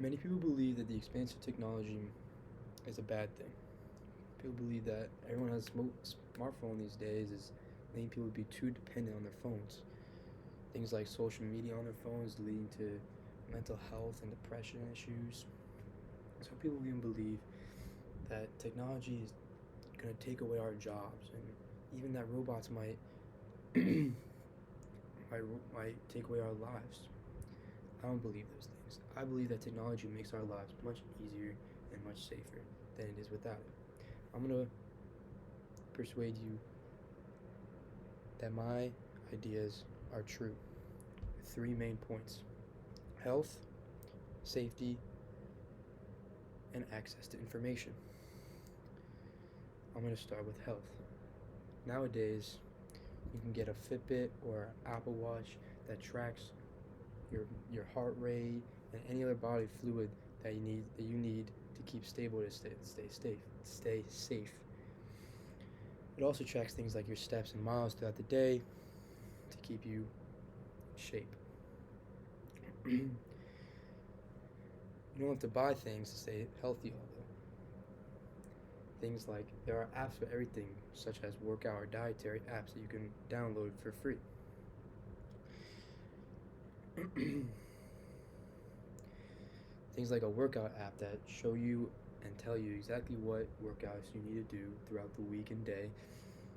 Many people believe that the expanse of technology is a bad thing. People believe that everyone has a smartphone these days is making people be too dependent on their phones. Things like social media on their phones leading to mental health and depression issues. Some people even believe that technology is going to take away our jobs, and even that robots might take away our lives. I don't believe those things. I believe that technology makes our lives much easier and much safer than it is without it. I'm going to persuade you that my ideas are true. Three main points: health, safety, and access to information. I'm going to start with health. Nowadays, you can get a Fitbit or an Apple Watch that tracks your heart rate and any other bodily fluid that you need to keep stable to stay safe. It also tracks things like your steps and miles throughout the day to keep you in shape. You don't have to buy things to stay healthy, although. Things like there are apps for everything, such as workout or dietary apps that you can download for free. Things like a workout app that show you and tell you exactly what workouts you need to do throughout the week and day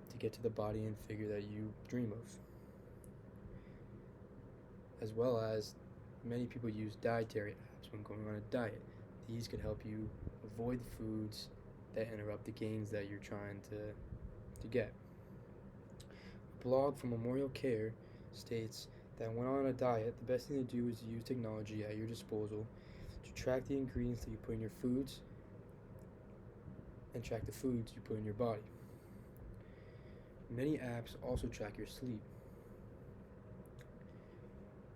to get to the body and figure that you dream of. As well as many people use dietary apps when going on a diet. These could help you avoid the foods that interrupt the gains that you're trying to get. A blog from Memorial Care states that when on a diet, the best thing to do is to use technology at your disposal to track the ingredients that you put in your foods and track the foods you put in your body. Many apps also track your sleep.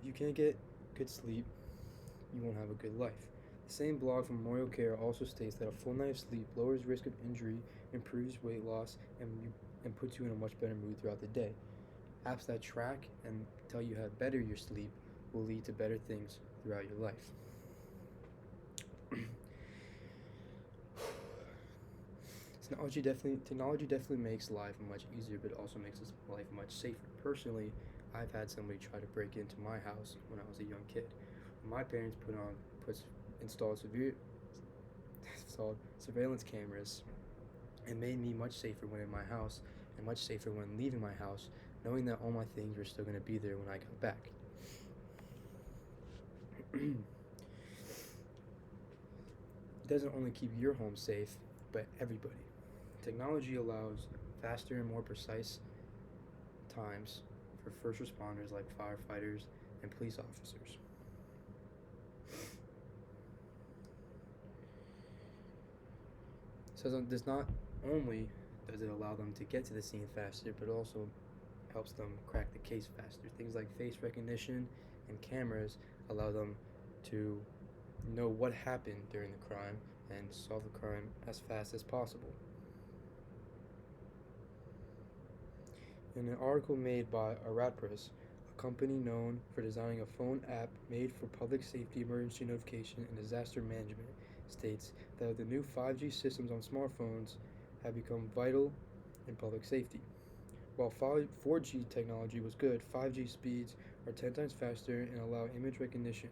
If you can't get good sleep, you won't have a good life. The same blog from Memorial Care also states that a full night of sleep lowers risk of injury, improves weight loss, and puts you in a much better mood throughout the day. Apps that track and tell you how better your sleep will lead to better things throughout your life. Technology definitely makes life much easier, but it also makes life much safer. Personally, I've had somebody try to break into my house when I was a young kid. My parents installed surveillance cameras and made me much safer when in my house and much safer when leaving my house, knowing that all my things were still going to be there when I got back. It doesn't only keep your home safe, but everybody. Technology allows faster and more precise times for first responders like firefighters and police officers. So this not only does it allow them to get to the scene faster, but it also helps them crack the case faster. Things like face recognition and cameras allow them to know what happened during the crime and solve the crime as fast as possible. In an article made by Aratpres, a company known for designing a phone app made for public safety, emergency notification, and disaster management, states that the new 5G systems on smartphones have become vital in public safety. While 4G technology was good, 5G speeds are 10 times faster and allow image recognition,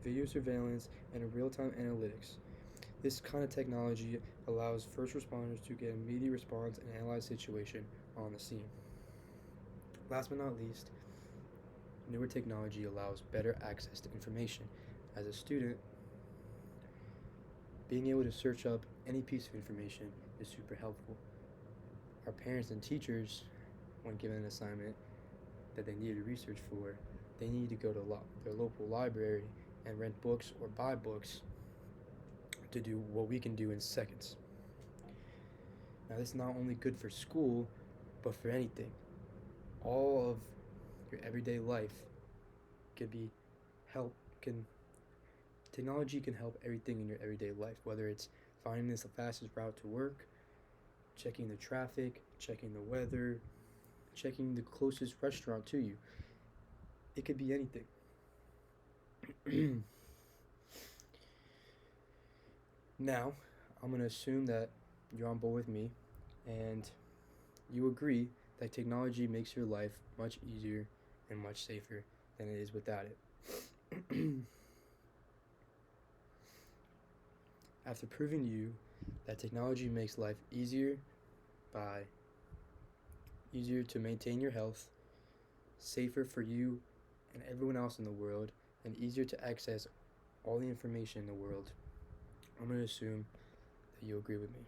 video surveillance, and real-time analytics. This kind of technology allows first responders to get immediate response and analyze the situation on the scene. Last but not least, newer technology allows better access to information. As a student, being able to search up any piece of information is super helpful. Our parents and teachers, when given an assignment that they needed to research for, they need to go to their local library and rent books or buy books to do what we can do in seconds. Now, this is not only good for school, but for anything. All of your everyday life technology can help everything in your everyday life, whether it's finding the fastest route to work, checking the traffic, checking the weather, checking the closest restaurant to you. It could be anything. Now, I'm going to assume that you're on board with me and you agree that technology makes your life much easier and much safer than it is without it. After proving to you that technology makes life by easier to maintain your health, safer for you and everyone else in the world, and easier to access all the information in the world, I'm going to assume that you agree with me.